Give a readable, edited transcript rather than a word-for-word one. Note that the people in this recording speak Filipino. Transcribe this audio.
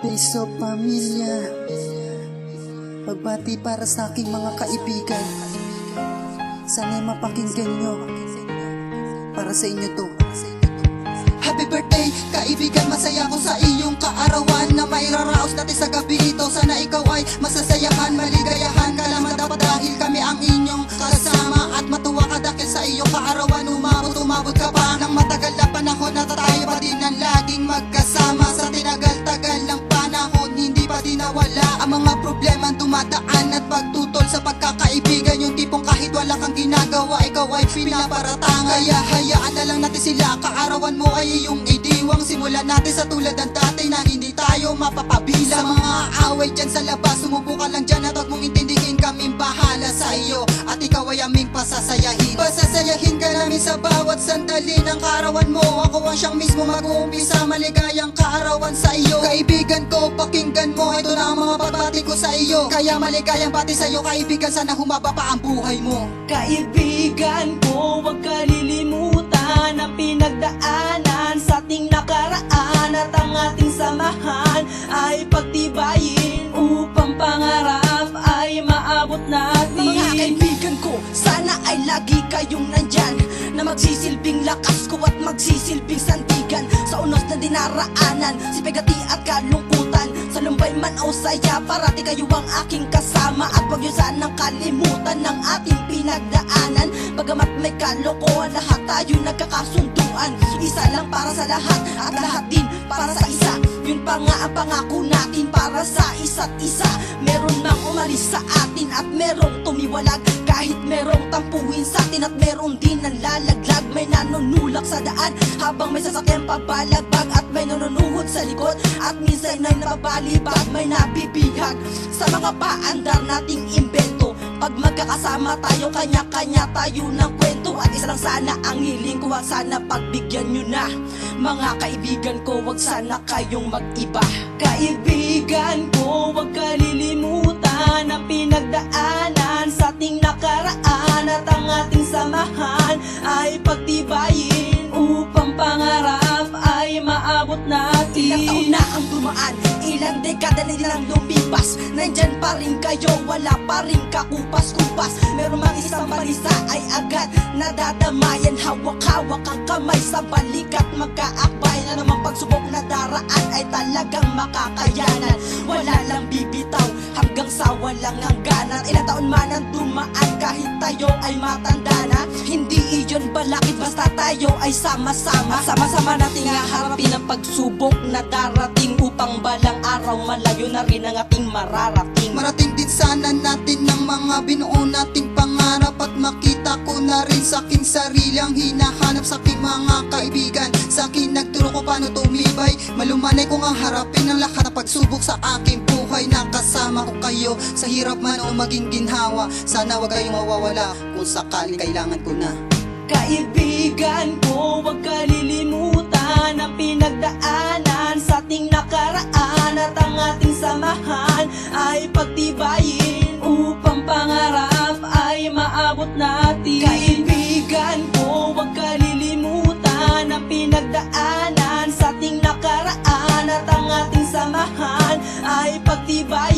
Beso pamilya, pagbati para sa aking mga kaibigan. Sana'y mapakinggan nyo, para sa inyo to. Happy birthday, kaibigan, masaya ko sa iyong kaarawan na may raraos natin sa gabi ito. Sana ikaw ay masasayahan, maligayahan ka naman dapat dahil kami ang inyong kasama. At matuwa ka dahil sa iyong kaarawan, umabot ka pa ng matagal na panahon na tayo pa din ang laging magkasama. Sa tinagal-tagal ng panahon, hindi pa din nawala ang mga problemang dumadaan at pagtutol sa pagkakaibigan. Yung tipong kahit wala kang ginagawa, ikaw ay pinaparatang. Kaya hayaan na lang natin sila, kaarawan mo ay iyong idiwang. Simulan natin sa tulad ng dati na hindi tayo mapapabila. Sa mga away dyan sa labas, sumubo ka lang dyan at huwag mong intindihin, kaming bahala sa iyo at ikaw ay aming pasasayahin. Pasasayahin ka namin sa bawat sandali ng kaarawan mo. Ako ang siyang mismo mag-uumpisa, maligayang kaarawan sa iyo. Kaibigan ko, pakinggan mo, ito na ang mga pagbati ko sa iyo. Kaya maligayang pati sa iyo, kaibigan, sana humaba pa ang buhay mo. Kaibigan ko, huwag kalilimutan ang pinagdaanan sa ating nakaraan. At ang ating samahan ay pagtibayin upang pangarap ay maabot natin. Mga kaibigan ko, sana ay lagi kayong nandyan, na magsisilbing lakas ko at magsisilbing sandigan sa unos na dinaraanan, sipagati at kalungkutan. Sa lumbay man o saya, parati kayo ang aking kasama. At huwag yun sanang kalimutan ng ating pinagdaanan. Bagamat may kalokohan, lahat tayo nagkakasunduan. Isa lang para sa lahat at lahat din para sa isa. Yun pa nga ang pangako natin para sa isa't isa. Meron mang umalis sa atin at merong tumiwalag. Kahit merong tampuhin sa atin at meron din ang lalaglag. May nanunulak sa daan habang may sasakyan pabalagbag. At may nanunuhod sa likod at minsan ay nababalibag. May nabibihag sa mga paandar nating imbento. Pag magkakasama tayo, kanya-kanya tayo ng kwento. At isa lang sana ang hiling ko, wag sana pagbigyan nyo na. Mga kaibigan ko, wag sana kayong mag-iba. Kaibigan ko, wag kalilimutan ang pinagdaanan sa ating nakaraan. At ang ating samahan ay pagtibayin upang pangarap ay maabot natin. Ilang taon na ang dumaan, ilang dekada na nilang lumipas. Nandyan pa rin kayo, wala pa rin kakupas-kupas. Meron mang isang balisa ay agad nadadamayan. Hawak-hawak ang kamay sa balikat, magkaakbay na namang pagsubok na daraan ay talagang makakayanan. Wala lang bibitaw hanggang sa walang hangganan. Ilang taon man ang dumaan kahit tayo ay matanda na. Hindi iyon balakid basta tayo ay sama-sama. Sama-sama nating haharapin ang pagsubok na darating, upang balang araw malayo na rin ang ating mararating. Marating din sana natin ng mga binuo nating pangarap. At makita ko na rin sa aking sarili ang hinahanap sa aking mga kaibigan. Sa akin nagturo ko paano tumibay, malumanay kong ang harapin ang lahat ng pagsubok sa aking buhay. Nakasama ko kayo sa hirap man o maging ginhawa. Sana wag kayong mawawala kung sakaling kailangan ko na. Kaibigan ko, huwag kalilimutan ang pinagdaanan sa ating nakaraan. At ang ating samahan ay pagtibayin upang pangarap ay maabot natin. Kaibigan ko, huwag kalilimutan ang pinagdaanan sa ating nakaraan. At ang ating samahan ay pagtibayin